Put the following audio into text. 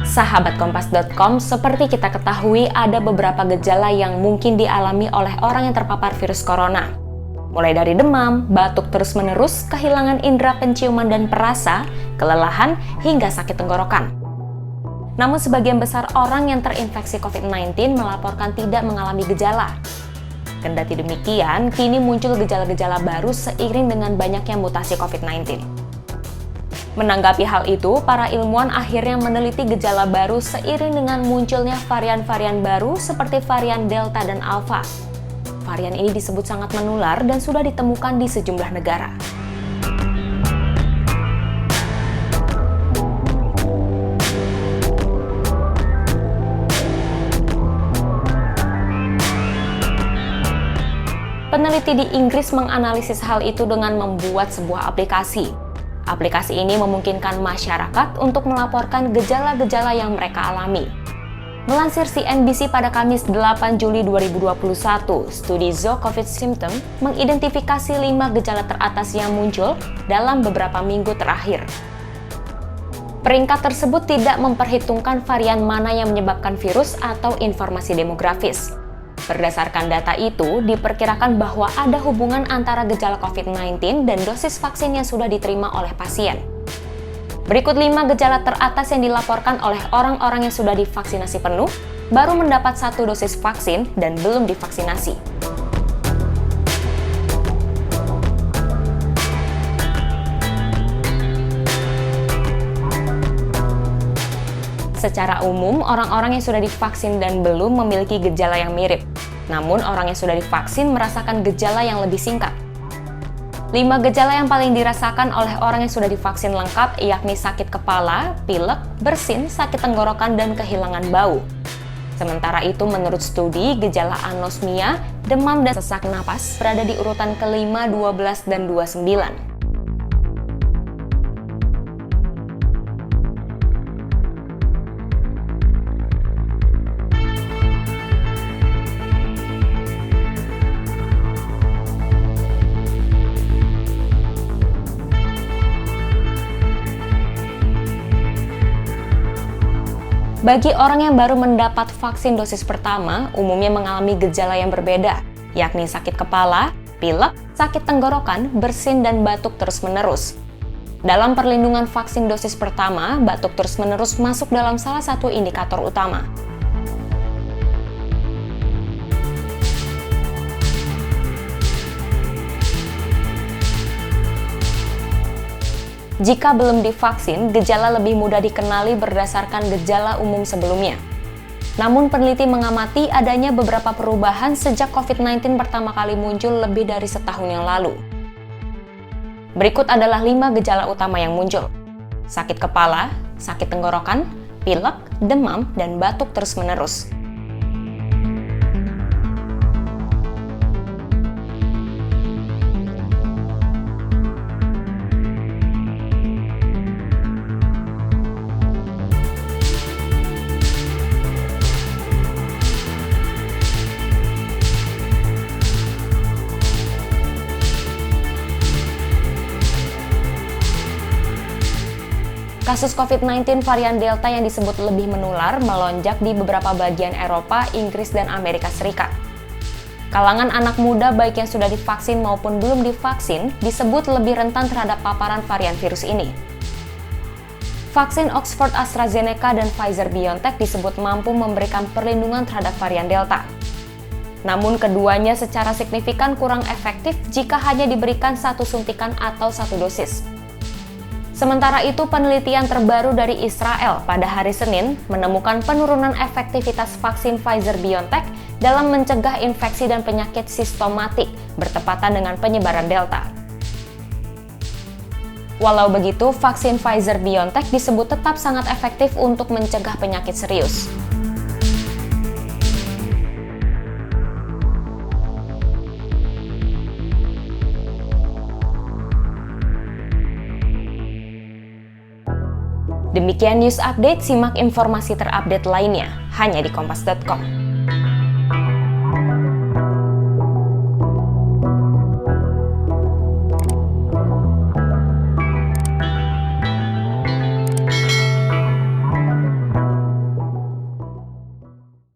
Sahabat Kompas.com, seperti kita ketahui ada beberapa gejala yang mungkin dialami oleh orang yang terpapar virus corona. Mulai dari demam, batuk terus-menerus, kehilangan indera penciuman dan perasa, kelelahan, hingga sakit tenggorokan. Namun sebagian besar orang yang terinfeksi COVID-19 melaporkan tidak mengalami gejala. Kendati demikian, kini muncul gejala-gejala baru seiring dengan banyaknya mutasi COVID-19. Menanggapi hal itu, para ilmuwan akhirnya meneliti gejala baru seiring dengan munculnya varian-varian baru seperti varian Delta dan Alpha. Varian ini disebut sangat menular dan sudah ditemukan di sejumlah negara. Peneliti di Inggris menganalisis hal itu dengan membuat sebuah aplikasi. Aplikasi ini memungkinkan masyarakat untuk melaporkan gejala-gejala yang mereka alami. Melansir CNBC pada Kamis 8 Juli 2021, studi Zo COVID Symptom mengidentifikasi 5 gejala teratas yang muncul dalam beberapa minggu terakhir. Peringkat tersebut tidak memperhitungkan varian mana yang menyebabkan virus atau informasi demografis. Berdasarkan data itu, diperkirakan bahwa ada hubungan antara gejala COVID-19 dan dosis vaksin yang sudah diterima oleh pasien. Berikut 5 gejala teratas yang dilaporkan oleh orang-orang yang sudah divaksinasi penuh, baru mendapat 1 dosis vaksin, dan belum divaksinasi. Secara umum, orang-orang yang sudah divaksin dan belum memiliki gejala yang mirip. Namun, orang yang sudah divaksin merasakan gejala yang lebih singkat. 5 gejala yang paling dirasakan oleh orang yang sudah divaksin lengkap yakni sakit kepala, pilek, bersin, sakit tenggorokan, dan kehilangan bau. Sementara itu, menurut studi, gejala anosmia, demam, dan sesak napas berada di urutan ke-5, 12, dan 29. Bagi orang yang baru mendapat vaksin dosis pertama, umumnya mengalami gejala yang berbeda, yakni sakit kepala, pilek, sakit tenggorokan, bersin, dan batuk terus-menerus. Dalam perlindungan vaksin dosis pertama, batuk terus-menerus masuk dalam salah satu indikator utama. Jika belum divaksin, gejala lebih mudah dikenali berdasarkan gejala umum sebelumnya. Namun peneliti mengamati adanya beberapa perubahan sejak COVID-19 pertama kali muncul lebih dari setahun yang lalu. Berikut adalah 5 gejala utama yang muncul: sakit kepala, sakit tenggorokan, pilek, demam, dan batuk terus-menerus. Kasus COVID-19 varian Delta yang disebut lebih menular melonjak di beberapa bagian Eropa, Inggris, dan Amerika Serikat. Kalangan anak muda baik yang sudah divaksin maupun belum divaksin disebut lebih rentan terhadap paparan varian virus ini. Vaksin Oxford AstraZeneca dan Pfizer-BioNTech disebut mampu memberikan perlindungan terhadap varian Delta. Namun keduanya secara signifikan kurang efektif jika hanya diberikan 1 suntikan atau 1 dosis. Sementara itu, penelitian terbaru dari Israel pada hari Senin menemukan penurunan efektivitas vaksin Pfizer-BioNTech dalam mencegah infeksi dan penyakit sistematik bertepatan dengan penyebaran Delta. Walau begitu, vaksin Pfizer-BioNTech disebut tetap sangat efektif untuk mencegah penyakit serius. Demikian news update, simak informasi terupdate lainnya hanya di Kompas.com.